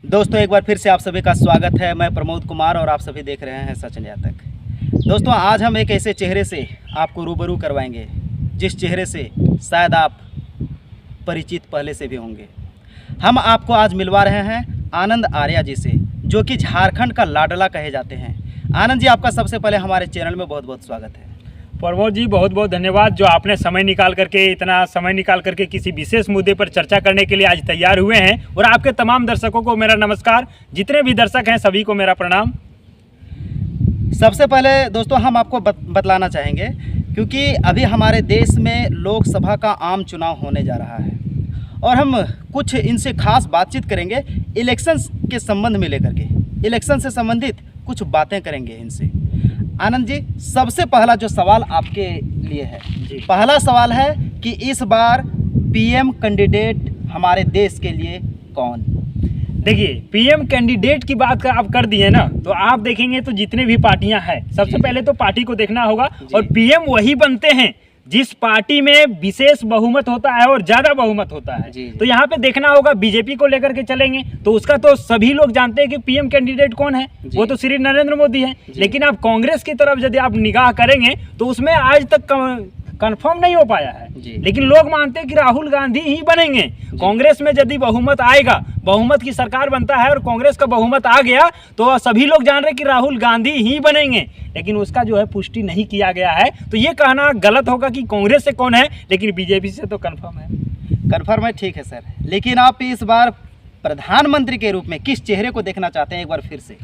दोस्तों एक बार फिर से आप सभी का स्वागत है। मैं प्रमोद कुमार और आप सभी देख रहे हैं सचिन यातक। दोस्तों आज हम एक ऐसे चेहरे से आपको रूबरू करवाएंगे जिस चेहरे से शायद आप परिचित पहले से भी होंगे। हम आपको आज मिलवा रहे हैं आनंद आर्या जी से, जो कि झारखंड का लाडला कहे जाते हैं। आनंद जी, आपका सबसे पहले हमारे चैनल में बहुत बहुत स्वागत है। प्रमोद जी, बहुत बहुत धन्यवाद जो आपने इतना समय निकाल करके किसी विशेष मुद्दे पर चर्चा करने के लिए आज तैयार हुए हैं। और आपके तमाम दर्शकों को मेरा नमस्कार, जितने भी दर्शक हैं सभी को मेरा प्रणाम। सबसे पहले दोस्तों हम आपको बतलाना चाहेंगे, क्योंकि अभी हमारे देश में लोकसभा का आम चुनाव होने जा रहा है और हम कुछ इनसे खास बातचीत करेंगे इलेक्शन के संबंध में लेकर के। इलेक्शन से संबंधित कुछ बातें करेंगे इनसे। आनंद जी, सबसे पहला जो सवाल आपके लिए है, पहला सवाल है कि इस बार पीएम कैंडिडेट हमारे देश के लिए कौन? देखिए, पीएम कैंडिडेट की बात आप कर दिए ना, तो आप देखेंगे तो जितने भी पार्टियां हैं सबसे पहले तो पार्टी को देखना होगा। और पीएम वही बनते हैं जिस पार्टी में विशेष बहुमत होता है और ज्यादा बहुमत होता है। तो यहाँ पे देखना होगा, बीजेपी को लेकर के चलेंगे तो उसका तो सभी लोग जानते हैं कि पीएम कैंडिडेट कौन है, वो तो श्री नरेंद्र मोदी है। लेकिन आप कांग्रेस की तरफ यदि आप निगाह करेंगे तो उसमें आज तक कंफर्म नहीं हो पाया है, लेकिन लोग मानते हैं कि राहुल गांधी ही बनेंगे। कांग्रेस में यदि बहुमत आएगा, बहुमत की सरकार बनता है और कांग्रेस का बहुमत आ गया तो सभी लोग जान रहे हैं कि राहुल गांधी ही बनेंगे। लेकिन उसका जो है पुष्टि नहीं किया गया है, तो ये कहना गलत होगा कि कांग्रेस से कौन है, लेकिन बीजेपी से तो कंफर्म है। कंफर्म है, ठीक है सर। लेकिन आप इस बार प्रधानमंत्री के रूप में किस चेहरे को देखना चाहते हैं एक बार फिर से?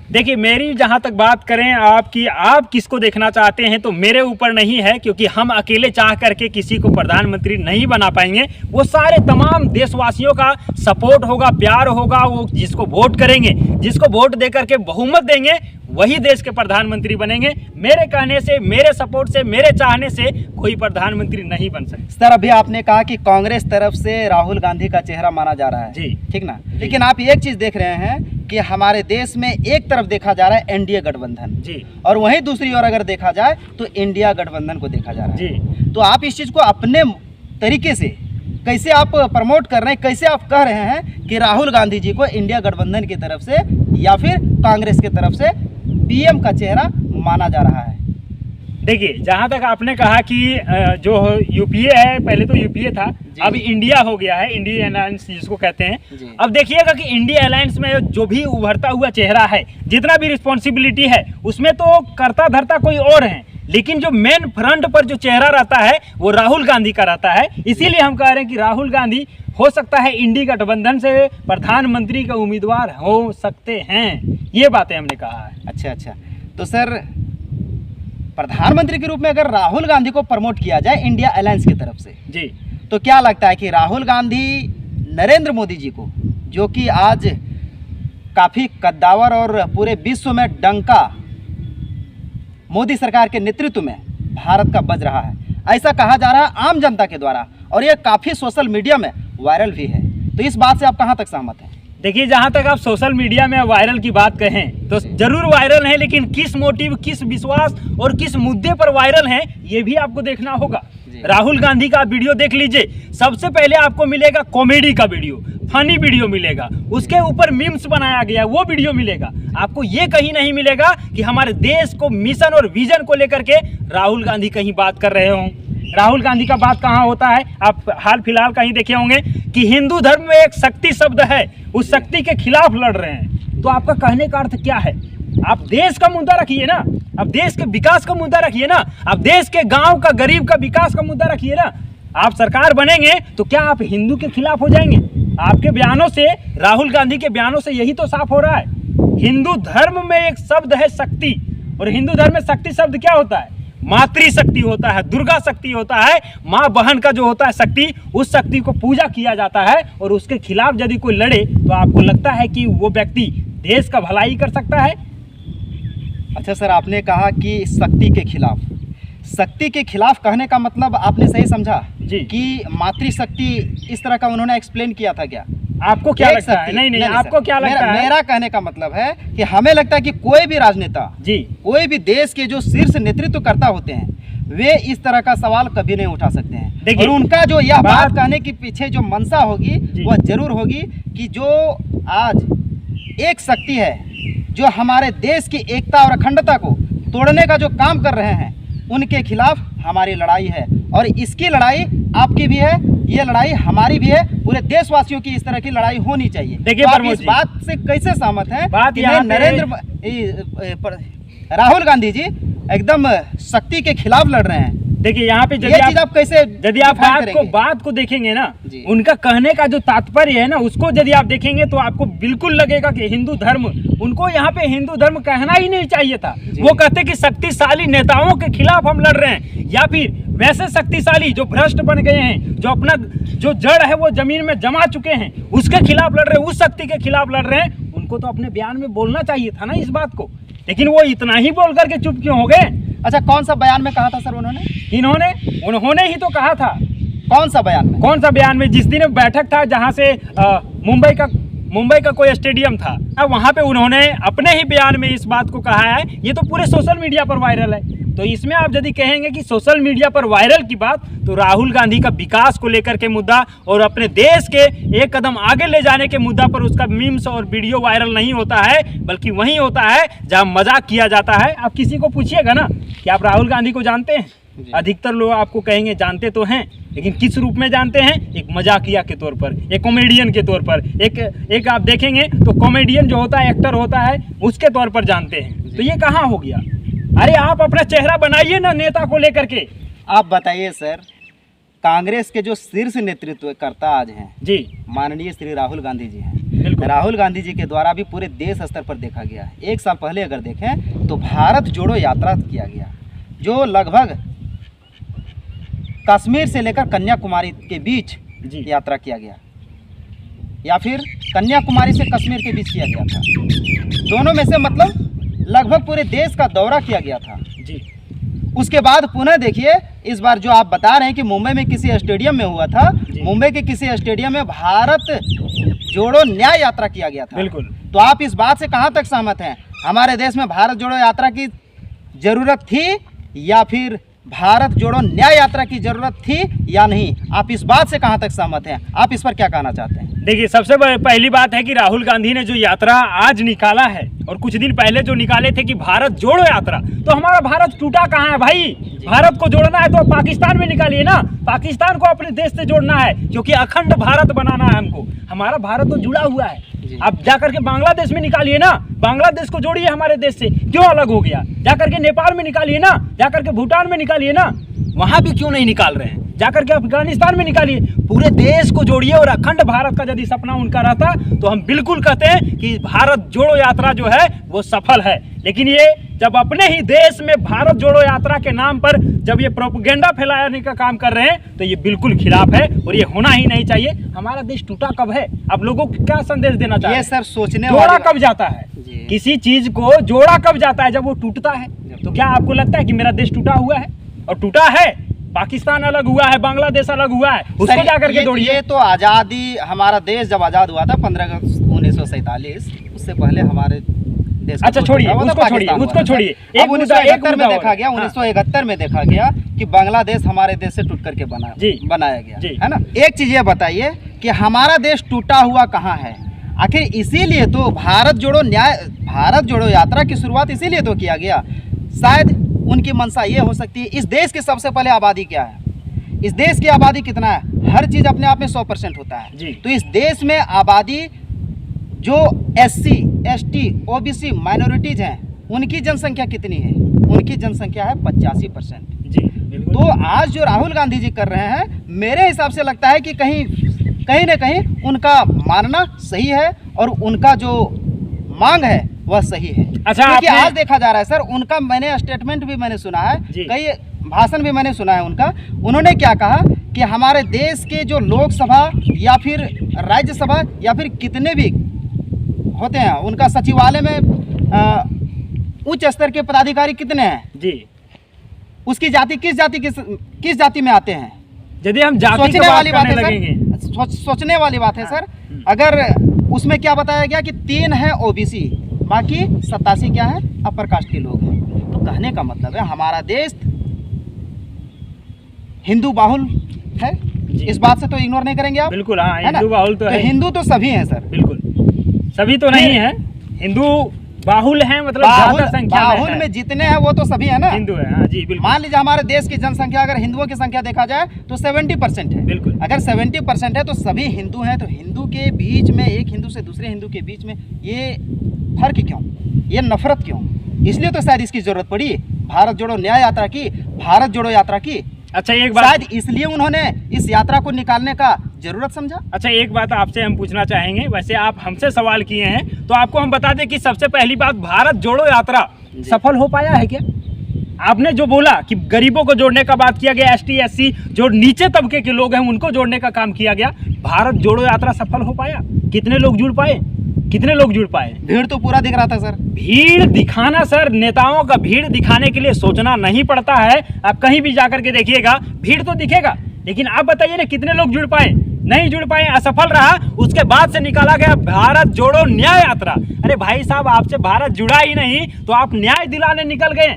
देखिए, मेरी जहाँ तक बात करें आपकी, आप किसको देखना चाहते हैं तो मेरे ऊपर नहीं है, क्योंकि हम अकेले चाह करके किसी को प्रधानमंत्री नहीं बना पाएंगे। वो सारे तमाम देशवासियों का सपोर्ट होगा, प्यार होगा। वो जिसको वोट करेंगे, जिसको वोट दे करके बहुमत देंगे, वही देश के प्रधानमंत्री बनेंगे। मेरे कहने से, मेरे सपोर्ट से, मेरे चाहने से कोई प्रधानमंत्री नहीं बन सकता। सर, अभी आपने कहा कि कांग्रेस तरफ से राहुल गांधी का चेहरा माना जा रहा है, जी ठीक ना? लेकिन आप एक चीज देख रहे हैं कि हमारे देश में एक तरफ देखा जा रहा है एनडीए गठबंधन, जी, और वहीं दूसरी ओर अगर देखा जाए तो इंडिया गठबंधन को देखा जा रहा है, जी। तो आप इस चीज को अपने तरीके से कैसे आप प्रमोट कर रहे हैं, कैसे आप कह रहे हैं कि राहुल गांधी जी को इंडिया गठबंधन की तरफ से या फिर कांग्रेस की तरफ से पीएम का चेहरा माना जा रहा है? देखिए, जहाँ तक आपने कहा कि जो यूपीए है, पहले तो यूपीए था, अब इंडिया हो गया है, इंडिया अलायंस जिसको कहते हैं। अब देखिएगा कि इंडिया अलायंस में जो भी उभरता हुआ चेहरा है, जितना भी रिस्पॉन्सिबिलिटी है, उसमें तो करता धरता कोई और है, लेकिन जो मेन फ्रंट पर जो चेहरा रहता है वो राहुल गांधी का रहता है। इसीलिए हम कह रहे हैं कि राहुल गांधी हो सकता है इंडी गठबंधन से प्रधानमंत्री का उम्मीदवार हो सकते हैं। ये बातें हमने कहा है। अच्छा, तो सर प्रधानमंत्री के रूप में अगर राहुल गांधी को प्रमोट किया जाए इंडिया अलायंस की तरफ से, जी, तो क्या लगता है कि राहुल गांधी नरेंद्र मोदी जी को, जो कि आज काफ़ी कद्दावर और पूरे विश्व में डंका मोदी सरकार के नेतृत्व में भारत का बज रहा है, ऐसा कहा जा रहा है आम जनता के द्वारा, और ये काफ़ी सोशल मीडिया में वायरल भी है, तो इस बात से आप कहाँ तक सहमत हैं? देखिए, जहाँ तक आप सोशल मीडिया में वायरल की बात कहें तो जरूर वायरल है, लेकिन किस मोटिव, किस विश्वास और किस मुद्दे पर वायरल है ये भी आपको देखना होगा। राहुल गांधी का वीडियो देख लीजिए, सबसे पहले आपको मिलेगा कॉमेडी का वीडियो, फनी वीडियो मिलेगा, उसके ऊपर मीम्स बनाया गया वो वीडियो मिलेगा। आपको ये कहीं नहीं मिलेगा कि हमारे देश को मिशन और विजन को लेकर के राहुल गांधी कहीं बात कर रहे हों। राहुल गांधी का बात कहाँ होता है? आप हाल फिलहाल कहीं देखे होंगे कि हिंदू धर्म में एक शक्ति शब्द है, उस शक्ति के खिलाफ लड़ रहे हैं। तो आपका कहने का अर्थ क्या है? आप देश का मुद्दा रखिए ना, आप देश के विकास का मुद्दा रखिए ना, आप देश के गांव का, गरीब का विकास का मुद्दा रखिए ना। आप सरकार बनेंगे तो क्या आप हिंदू के खिलाफ हो जाएंगे? आपके बयानों से, राहुल गांधी के बयानों से यही तो साफ हो रहा है। हिंदू धर्म में एक शब्द है शक्ति, और हिंदू धर्म में शक्ति शब्द क्या होता है? मातृशक्ति होता है, दुर्गा शक्ति होता है, माँ बहन का जो होता है शक्ति, उस शक्ति को पूजा किया जाता है। और उसके खिलाफ यदि कोई लड़े तो आपको लगता है कि वो व्यक्ति देश का भलाई कर सकता है? अच्छा सर, आपने कहा कि शक्ति के खिलाफ, शक्ति के खिलाफ कहने का मतलब आपने सही समझा जी कि मातृशक्ति, इस तरह का उन्होंने एक्सप्लेन किया था क्या? आपको क्या लगता है? नहीं, आपको क्या लगता है? मेरा कहने का मतलब है कि हमें लगता है कि कोई भी राजनेता, जी, कोई भी देश के जो शीर्ष नेतृत्व करता होते हैं, वे इस तरह का सवाल कभी नहीं उठा सकते हैं। और उनका जो यह बात कहने के पीछे जो मंशा होगी वह जरूर होगी कि जो आज एक शक्ति है जो हमारे देश की एकता और अखंडता को तोड़ने का जो काम कर रहे हैं, उनके खिलाफ हमारी लड़ाई है। और इसकी लड़ाई आपकी भी है, ये लड़ाई हमारी भी है, पूरे देशवासियों की इस तरह की लड़ाई होनी चाहिए। देखिए तो आप प्रमोद इस जी, बात से कैसे सहमत हैं बात कि यहाँ राहुल गांधी जी एकदम शक्ति के खिलाफ लड़ रहे हैं? देखिए यहाँ पे ये चीज आप कैसे यदि आप बात को देखेंगे ना, उनका कहने का जो तात्पर्य है ना, उसको यदि आप देखेंगे तो आपको बिल्कुल लगेगा कि हिंदू धर्म, उनको यहाँ पे हिंदू धर्म कहना ही नहीं चाहिए था। वो कहते कि शक्तिशाली नेताओं के खिलाफ हम लड़ रहे हैं, या फिर वैसे शक्तिशाली जो भ्रष्ट बन गए हैं, जो अपना जो जड़ है वो जमीन में जमा चुके हैं, उसके खिलाफ लड़ रहे हैं, उस शक्ति के खिलाफ लड़ रहे हैं। उनको तो अपने बयान में बोलना चाहिए था ना इस बात को, लेकिन वो इतना ही बोल करके चुप क्यों हो गए? अच्छा, कौन सा बयान में कहा था सर उन्होंने? उन्होंने ही तो कहा था। कौन सा बयान में? कौन सा बयान में? जिस दिन बैठक था जहां से मुंबई का कोई स्टेडियम था, वहां पे उन्होंने अपने ही बयान में इस बात को कहा है। ये तो पूरे सोशल मीडिया पर वायरल है। तो इसमें आप यदि कहेंगे कि सोशल मीडिया पर वायरल की बात, तो राहुल गांधी का विकास को लेकर के मुद्दा और अपने देश के एक कदम आगे ले जाने के मुद्दा पर उसका मीम्स और वीडियो वायरल नहीं होता है, बल्कि वहीं होता है जहां मजाक किया जाता है। आप किसी को पूछिएगा ना कि आप राहुल गांधी को जानते हैं, अधिकतर लोग आपको कहेंगे जानते तो हैं, लेकिन किस रूप में जानते हैं? एक मजाकिया के तौर पर, एक कॉमेडियन के तौर पर, एक आप देखेंगे तो कॉमेडियन जो होता है, एक्टर होता है, उसके तौर पर जानते हैं। तो ये कहाँ हो गया? अरे आप अपना चेहरा बनाइए ना नेता को लेकर के। आप बताइए सर, कांग्रेस के जो शीर्ष नेतृत्वकर्ता आज हैं जी, माननीय श्री राहुल गांधी जी हैं। राहुल गांधी जी के द्वारा भी पूरे देश स्तर पर देखा गया है। एक साल पहले अगर देखें तो भारत जोड़ो यात्रा किया गया, जो लगभग कश्मीर से लेकर कन्याकुमारी के बीच यात्रा किया गया, या फिर कन्याकुमारी से कश्मीर के बीच किया गया था। दोनों में से मतलब लगभग पूरे देश का दौरा किया गया था जी। उसके बाद पुनः देखिए, इस बार जो आप बता रहे हैं कि मुंबई में किसी स्टेडियम में हुआ था, मुंबई के किसी स्टेडियम में भारत जोड़ो न्याय यात्रा किया गया था। बिल्कुल। तो आप इस बात से कहां तक सहमत हैं? हमारे देश में भारत जोड़ो यात्रा की जरूरत थी या फिर भारत जोड़ो न्याय यात्रा की जरूरत थी या नहीं? आप इस बात से कहां तक सहमत हैं? आप इस पर क्या कहना चाहते हैं? देखिए, सबसे पहली बात है कि राहुल गांधी ने जो यात्रा आज निकाला है और कुछ दिन पहले जो निकाले थे कि भारत जोड़ो यात्रा, तो हमारा भारत टूटा कहाँ है भाई? भारत को जोड़ना है तो पाकिस्तान में निकालिए ना, पाकिस्तान को अपने देश से जोड़ना है, क्योंकि अखंड भारत बनाना है हमको। हमारा भारत तो जुड़ा हुआ है। आप जाकर के बांग्लादेश में निकालिए ना, बांग्लादेश को जोड़िए हमारे देश से, क्यों अलग हो गया? जाकर के नेपाल में निकालिए ना, जाकर के भूटान में निकालिए ना, वहां भी क्यों नहीं निकाल रहे हैं? जाकर के अफगानिस्तान में निकालिए, पूरे देश को जोड़िए। और अखंड भारत का यदि सपना उनका रहता तो हम बिल्कुल कहते हैं कि भारत जोड़ो यात्रा जो है वो सफल है। लेकिन ये जब अपने ही देश में भारत जोड़ो यात्रा के नाम पर जब ये प्रोपेगेंडा फैलाने का काम कर रहे हैं, तो ये बिल्कुल खिलाफ है और ये होना ही नहीं चाहिए। हमारा देश टूटा कब है? आप लोगों को क्या संदेश देना चाहिए? ये सर सोचने जोड़ा कब जाता है? किसी चीज को जोड़ा कब जाता है? जब वो टूटता है। तो क्या आपको लगता है कि मेरा देश टूटा हुआ है? और टूटा है, पाकिस्तान अलग हुआ है, बांग्लादेश अलग हुआ है, उसको जाकर के जोड़िए। ये तो आज़ादी, हमारा देश जब आज़ाद हुआ था 15 अगस्त 1947, उससे पहले हमारे देश। अच्छा छोड़िए, उसको छोड़िए। 1971 में देखा गया कि बांग्लादेश हमारे देश से टूट करके बनाया गया, है ना। एक चीज ये बताइए कि हमारा देश टूटा हुआ कहाँ है? आखिर इसीलिए तो भारत जोड़ो यात्रा की शुरुआत इसीलिए तो किया गया। शायद उनकी मंशा ये हो सकती है, इस देश की सबसे पहले आबादी क्या है? इस देश की आबादी कितना है? हर चीज़ अपने आप में 100% होता है जी। तो इस देश में आबादी जो SC, ST, OBC माइनॉरिटीज हैं, उनकी जनसंख्या कितनी है? उनकी जनसंख्या है 85% जी। तो आज जो राहुल गांधी जी कर रहे हैं, मेरे हिसाब से लगता है कि कहीं ना कहीं उनका मानना सही है और उनका जो मांग है वह सही है। अच्छा, क्योंकि आज देखा जा रहा है सर, उनका मैंने स्टेटमेंट भी मैंने सुना है, कई भाषण भी मैंने सुना है उनका। उन्होंने क्या कहा कि हमारे देश के जो लोकसभा या फिर राज्यसभा या फिर कितने भी होते हैं, उनका सचिवालय में उच्च स्तर के पदाधिकारी कितने हैं जी, उसकी जाति किस जाति में आते हैं? यदि हम जाति सोचने वाली बात है सर, सोचने वाली बात है सर। अगर उसमें क्या बताया गया कि 3 है OBC, बाकी 87 क्या है? अपर कास्ट के लोग हैं। तो कहने का मतलब है हमारा देश हिंदू बाहुल है, इस बात से तो इग्नोर नहीं करेंगे आप। बिल्कुल, हाँ, हिंदू बाहुल तो है। हिंदू तो सभी हैं सर, बिल्कुल सभी तो नहीं है। हिंदू बाहुल हैं, मतलब ज्यादा संख्या बाहुल में जितने हैं वो तो सभी है ना, हिंदू है। हाँ जी बिल्कुल। मान लीजिए हमारे देश की जनसंख्या अगर हिंदुओं की संख्या देखा जाए तो 70% है। बिल्कुल। अगर 70% है तो सभी हिंदू हैं, तो हिंदू के बीच में, एक हिंदू से दूसरे हिंदू के बीच में ये फर्क क्यों, ये नफरत क्यों? इसलिए तो शायद इसकी जरूरत पड़ी, भारत जोड़ो न्याय यात्रा की, भारत जोड़ो यात्रा की। अच्छा एक बात, शायद इसलिए उन्होंने इस यात्रा को निकालने का जरूरत समझा। अच्छा एक बात आपसे हम पूछना चाहेंगे, वैसे आप हमसे सवाल किए हैं तो आपको हम बता दें कि सबसे पहली बात, भारत जोड़ो यात्रा सफल हो पाया है क्या? आपने जो बोला कि गरीबों को जोड़ने का बात किया गया, ST SC जो नीचे तबके के लोग हैं उनको जोड़ने का काम किया गया, भारत जोड़ो यात्रा सफल हो पाया? कितने लोग जुड़ पाए, कितने लोग जुड़ पाए? भीड़ तो पूरा दिख रहा था सर। भीड़ दिखाना सर, नेताओं का भीड़ दिखाने के लिए सोचना नहीं पड़ता है। आप कहीं भी जाकर के देखिएगा भीड़ तो दिखेगा, लेकिन आप बताइए ना कितने लोग जुड़ पाए? नहीं जुड़ पाए, असफल रहा। उसके बाद से निकाला गया भारत जोड़ो न्याय यात्रा। अरे भाई साहब, आपसे भारत जुड़ा ही नहीं तो आप न्याय दिलाने निकल गए,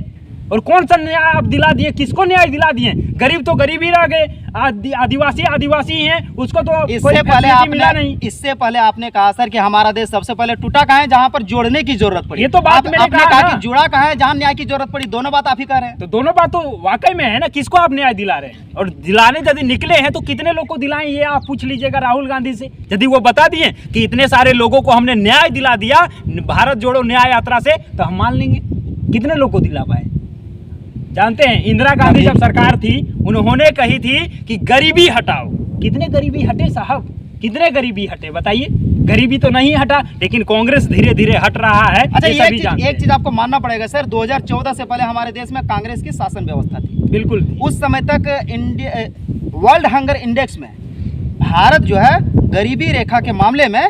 और कौन सा न्याय आप दिला दिए? किसको न्याय दिला दिए? गरीब तो गरीब ही रह गए, आदिवासी आदिवासी ही हैं, उसको तो इससे पहले आपने कहा सर कि हमारा देश सबसे पहले टूटा कहाँ है, जहाँ पर जोड़ने की जरूरत पड़ी। ये तो बात मैंने कहा कि जुड़ा कहाँ है, जहाँ न्याय की जरूरत पड़ी। दोनों बात आप ही कह रहे हैं, तो दोनों बात तो वाकई में है ना। किसको आप न्याय दिला रहे हैं? और दिलाने यदि निकले हैं तो कितने लोग को दिलाएं, ये आप पूछ लीजिएगा राहुल गांधी से। यदि वो बता दिए कि इतने सारे लोगों को हमने न्याय दिला दिया भारत जोड़ो न्याय यात्रा से, तो हम मान लेंगे। कितने लोग को दिला पाए? जानते हैं, इंदिरा गांधी जब सरकार थी उन्होंने कही थी कि गरीबी हटाओ। कितने गरीबी हटे साहब, कितने गरीबी हटे बताइए? गरीबी तो नहीं हटा, लेकिन कांग्रेस धीरे धीरे हट रहा है। अच्छा एक चीज आपको मानना पड़ेगा सर, 2014 से पहले हमारे देश में कांग्रेस की शासन व्यवस्था थी। बिल्कुल। उस समय तक वर्ल्ड हंगर इंडेक्स में भारत जो है गरीबी रेखा के मामले में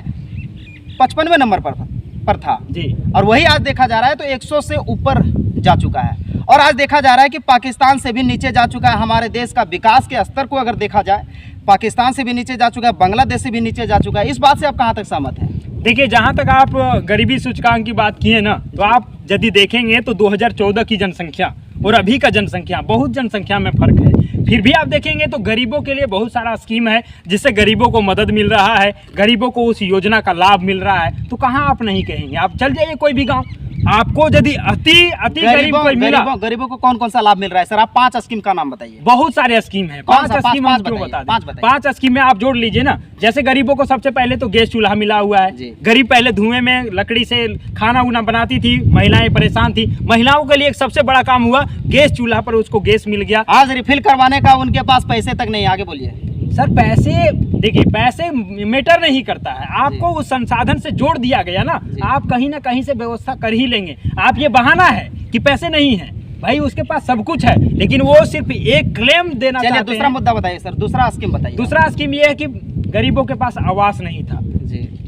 55वें नंबर पर था जी, और वही आज देखा जा रहा है तो 100 से ऊपर जा चुका है। और आज देखा जा रहा है कि पाकिस्तान से भी नीचे जा चुका है। हमारे देश का विकास के स्तर को अगर देखा जाए, पाकिस्तान से भी नीचे जा चुका है, बांग्लादेश से भी नीचे जा चुका है। इस बात से आप कहाँ तक सहमत हैं? देखिए, जहाँ तक आप गरीबी सूचकांक की बात किए ना, तो आप यदि देखेंगे तो 2014 की जनसंख्या और अभी का जनसंख्या, बहुत जनसंख्या में फर्क है। फिर भी आप देखेंगे तो गरीबों के लिए बहुत सारा स्कीम है जिससे गरीबों को मदद मिल रहा है, गरीबों को उस योजना का लाभ मिल रहा है। तो कहाँ आप नहीं कहेंगे? आप चल जाइए कोई भी गांव, आपको यदि अति गरीब कोई मिला। गरीबों को कौन कौन सा लाभ मिल रहा है सर? आप 5 स्कीम का नाम बताइए। बहुत सारे स्कीम है, 5 स्कीम हम क्यों बता दें? 5 स्कीम में आप जोड़ लीजिए ना। जैसे गरीबों को सबसे पहले तो गैस चूल्हा मिला हुआ है। गरीब पहले धुएं में लकड़ी से खाना उना बनाती थी, महिलाएं परेशान थी। महिलाओं के लिए एक सबसे बड़ा काम हुआ, गैस चूल्हा पर उसको गैस मिल गया। आज रिफिल करवाने का उनके पास पैसे तक नहीं। आगे बोलिए सर। पैसे देखिए, पैसे मैटर नहीं करता है, आपको उस संसाधन से जोड़ दिया गया ना, आप कहीं ना कहीं से व्यवस्था कर ही लेंगे। आप ये बहाना है कि पैसे नहीं है, भाई उसके पास सब कुछ है, लेकिन वो सिर्फ एक क्लेम देना चाहते हैं। दूसरा मुद्दा बताइए सर, दूसरा स्कीम बताइए। दूसरा स्कीम ये है कि गरीबों के पास आवास नहीं था,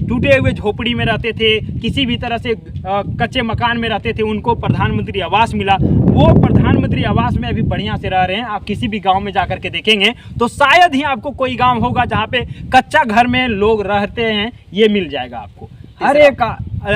टूटे हुए झोपड़ी में रहते थे, किसी भी तरह से कच्चे मकान में रहते थे, उनको प्रधानमंत्री आवास मिला। वो प्रधानमंत्री आवास में अभी बढ़िया से रह रहे हैं। आप किसी भी गांव में जाकर के देखेंगे तो शायद ही आपको कोई गांव होगा जहां पे कच्चा घर में लोग रहते हैं, ये मिल जाएगा आपको। हर एक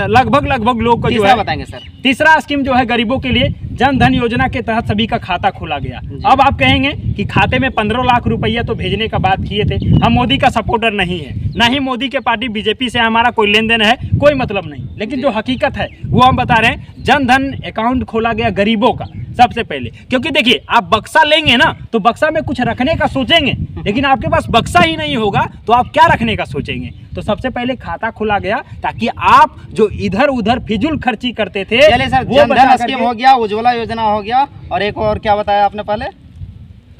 लगभग लोग को जो है बताएंगे सर। तीसरा स्कीम जो है गरीबों के लिए, जन धन योजना के तहत सभी का खाता खोला गया। अब आप कहेंगे कि खाते में 15 लाख रुपया तो भेजने का बात किए थे। हम मोदी का सपोर्टर नहीं है, ना ही मोदी के पार्टी बीजेपी से हमारा कोई लेन देन है, कोई मतलब नहीं। लेकिन जो हकीकत है वो हम बता रहे हैं, जन धन अकाउंट खोला गया गरीबों का सबसे पहले। क्योंकि देखिए, आप बक्सा लेंगे ना तो बक्सा में कुछ रखने का सोचेंगे, लेकिन आपके पास बक्सा ही नहीं होगा तो आप क्या रखने का सोचेंगे? तो सबसे पहले खाता खोला गया ताकि आप जो इधर उधर फिजूल खर्ची करते थे वो बचा स्कीम हो गया, उज्ज्वला योजना हो गया, और एक और क्या बताया आपने?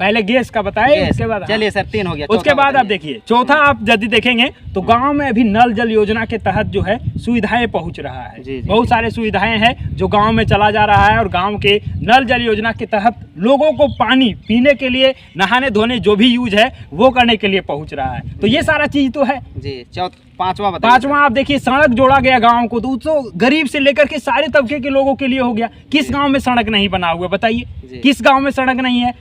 पहले गैस का बताया, उसके बाद चलिए सर 3 हो गया। उसके बाद आप देखिए चौथा, आप यदि देखेंगे तो गांव में अभी नल जल योजना के तहत जो है सुविधाएं पहुंच रहा है। बहुत सारे सुविधाएं हैं जो गांव में चला जा रहा है, और गांव के नल जल योजना के तहत लोगों को पानी पीने के लिए, नहाने धोने जो भी यूज है वो करने के लिए पहुंच रहा है। तो ये सारा चीज तो है जी। पांचवा आप देखिए, सड़क जोड़ा गया गाँव को, तो गरीब से लेकर के सारे तबके के लोगों के लिए हो गया। किस गाँव में सड़क नहीं बना हुआ बताइए? किस गाँव में सड़क नहीं है?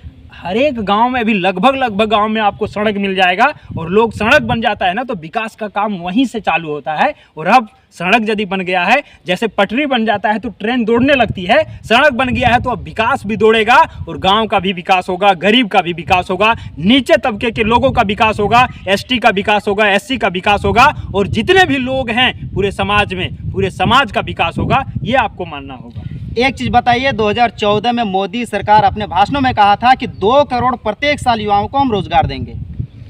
हर एक गांव में, अभी लगभग गांव में आपको सड़क मिल जाएगा। और लोग सड़क बन जाता है ना तो विकास का काम वहीं से चालू होता है। और अब सड़क यदि बन गया है, जैसे पटरी बन जाता है तो ट्रेन दौड़ने लगती है, सड़क बन गया है तो अब विकास भी दौड़ेगा और गांव का भी विकास होगा, गरीब का भी विकास होगा, नीचे तबके के लोगों का विकास होगा, एसटी का विकास होगा, एससी का विकास होगा, और जितने भी लोग हैं पूरे समाज में, पूरे समाज का विकास होगा। ये आपको मानना होगा। एक चीज बताइए, 2014 में मोदी सरकार अपने भाषणों में कहा था कि 2 करोड़ प्रत्येक साल युवाओं को हम रोजगार देंगे।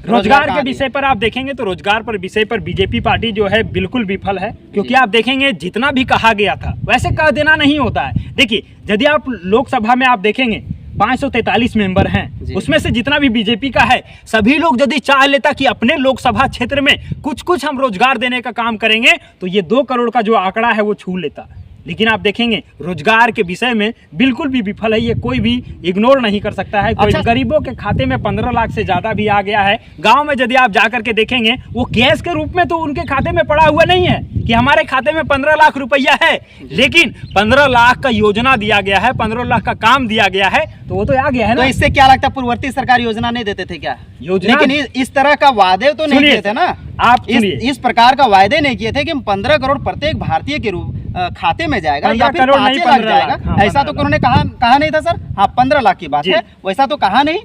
रोजगार के विषय पर आप देखेंगे तो रोजगार पर विषय पर बीजेपी पार्टी जो है बिल्कुल विफल है, क्योंकि आप देखेंगे जितना भी कहा गया था वैसे कह देना नहीं होता है। देखिए, यदि आप लोकसभा में आप देखेंगे 543 मेंबर हैं, उसमें से जितना भी बीजेपी का है, सभी लोग यदि चाह लेता कि अपने लोकसभा क्षेत्र में कुछ हम रोजगार देने का काम करेंगे तो ये 2 करोड़ का जो आंकड़ा है वो छू लेता। लेकिन आप देखेंगे रोजगार के विषय में बिल्कुल भी विफल है, ये कोई भी इग्नोर नहीं कर सकता है। कोई गरीबों के खाते में 15 लाख से ज्यादा भी आ गया है। गांव में यदि आप जाकर के देखेंगे वो कैश के रूप में तो उनके खाते में पड़ा हुआ नहीं है कि हमारे खाते में 15 लाख रुपया है, लेकिन 15 लाख का योजना दिया गया है, 15 लाख का काम दिया गया है, तो वो तो आ गया है ना। तो इससे क्या लगता है, पूर्ववर्ती सरकार योजना नहीं देते थे क्या? योजना, लेकिन इस तरह का वादे तो नहीं किए थे ना आप। इस प्रकार का वादे नहीं किए थे कि हम 15 करोड़ प्रत्येक भारतीय के रूप खाते में जाएगा या फिर 5 लाख जाएगा। हाँ, ऐसा तो उन्होंने कहा नहीं था सर। हाँ, 15 लाख की बात है, वैसा तो कहा नहीं।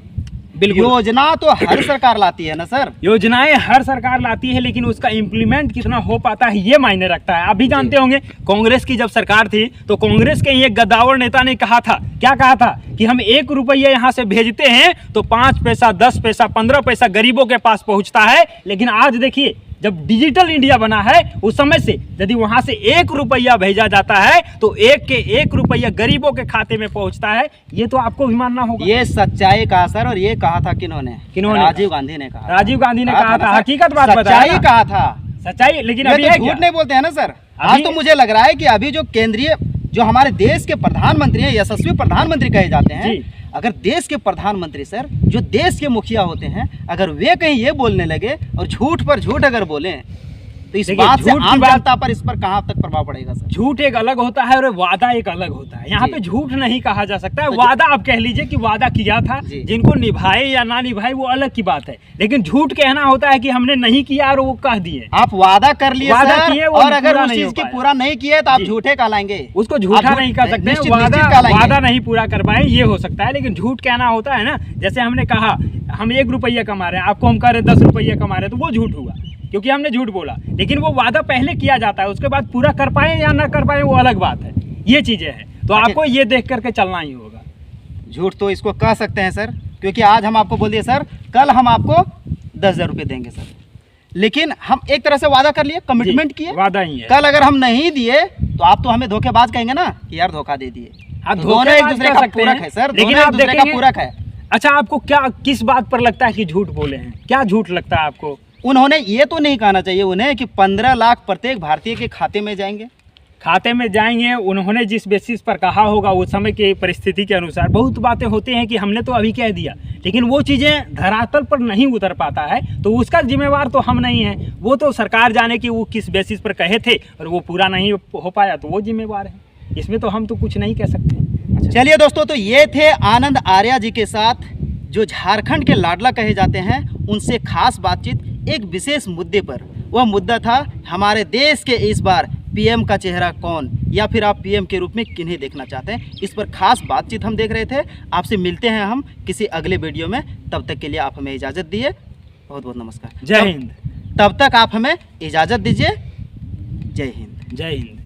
योजना तो हर सरकार लाती है ना सर, योजनाएं हर सरकार लाती है, लेकिन उसका इम्प्लीमेंट कितना हो पाता है ये मायने रखता है। आप भी जानते होंगे कांग्रेस की जब सरकार थी तो कांग्रेस के ही एक गद्दावर नेता ने कहा था, क्या कहा था कि हम 1 रुपया यहाँ से भेजते हैं तो 5 पैसा, 10 पैसा, 15 पैसा गरीबों के पास पहुंचता है। लेकिन आज देखिए, जब डिजिटल इंडिया बना है उस समय से यदि वहां से 1 रुपया भेजा जाता है तो 1 रुपया गरीबों के खाते में पहुंचता है। ये तो आपको भी मानना होगा। ये सच्चाई कहा सर, और ये कहा था किन्होंने? राजीव गांधी ने कहा। राजीव गांधी ने कहा था, हकीकत बात सच्चाई कहा था, सच्चाई। लेकिन अभी झूठ नहीं बोलते हैं ना सर। आज तो मुझे लग रहा है कि अभी जो केंद्रीय, जो हमारे देश के प्रधानमंत्री हैं, यशस्वी प्रधानमंत्री कहे जाते हैं, अगर देश के प्रधानमंत्री सर, जो देश के मुखिया होते हैं, अगर वे कहीं ये बोलने लगे और झूठ पर झूठ अगर बोले तो इस बात से आम जनता पर, इस पर कहाँ तक प्रभाव पड़ेगा सर? झूठ एक अलग होता है और वादा एक अलग होता है। यहाँ पे झूठ नहीं कहा जा सकता है। वादा आप कह लीजिए कि वादा किया था, जिनको निभाए या ना निभाए वो अलग की बात है, लेकिन झूठ कहना होता है कि हमने नहीं किया और वो कह दिए। आप वादा कर लिए, वादा किए और अगर उस चीज की पूरा नहीं किए तो आप झूठे कहलाएंगे। उसको झूठा नहीं कह सकते, वादा नहीं पूरा कर पाए ये हो सकता है, लेकिन झूठ कहना होता है ना। जैसे हमने कहा हम 1 रुपया कमा रहे हैं, आपको हम कह रहे 10 रुपया कमा रहे हैं, तो वो झूठ हुआ क्योंकि हमने झूठ बोला। लेकिन वो वादा पहले किया जाता है, उसके बाद पूरा कर पाए या ना कर पाए वो अलग बात है। ये चीजें हैं, तो आपको ये देख करके चलना ही होगा। झूठ तो इसको कह सकते हैं सर, क्योंकि आज हम आपको बोल दिए सर कल हम आपको 10,000 रुपये देंगे सर, लेकिन हम एक तरह से वादा कर लिए, कमिटमेंट किए, वादा ही है। कल अगर हम नहीं दिए तो आप तो हमें धोखेबाज कहेंगे ना कि यार धोखा दे दिए। आप दोनों एक दूसरे का पूरक है सर, लेकिन आप दूसरे का पूरक है। अच्छा, आपको क्या, किस बात पर लगता है कि झूठ बोले हैं? क्या झूठ लगता है आपको? उन्होंने ये तो नहीं कहना चाहिए उन्हें कि 15 लाख प्रत्येक भारतीय के खाते में जाएंगे। खाते में जाएंगे, उन्होंने जिस बेसिस पर कहा होगा उस समय की परिस्थिति के अनुसार बहुत बातें होती हैं कि हमने तो अभी कह दिया, लेकिन वो चीज़ें धरातल पर नहीं उतर पाता है, तो उसका जिम्मेवार तो हम नहीं हैं। वो तो सरकार जाने की वो किस बेसिस पर कहे थे और वो पूरा नहीं हो पाया तो वो जिम्मेवार है। इसमें तो हम तो कुछ नहीं कह सकते। चलिए दोस्तों, तो ये थे आनंद आर्या जी के साथ, जो झारखंड के लाडला कहे जाते हैं, उनसे खास बातचीत एक विशेष मुद्दे पर। वह मुद्दा था हमारे देश के इस बार पीएम का चेहरा कौन, या फिर आप पीएम के रूप में किन्हें देखना चाहते हैं। इस पर खास बातचीत हम देख रहे थे। आपसे मिलते हैं हम किसी अगले वीडियो में, तब तक के लिए आप हमें इजाज़त दिए। बहुत बहुत नमस्कार, जय हिंद। तब तक आप हमें इजाज़त दीजिए। जय हिंद। जय हिंद।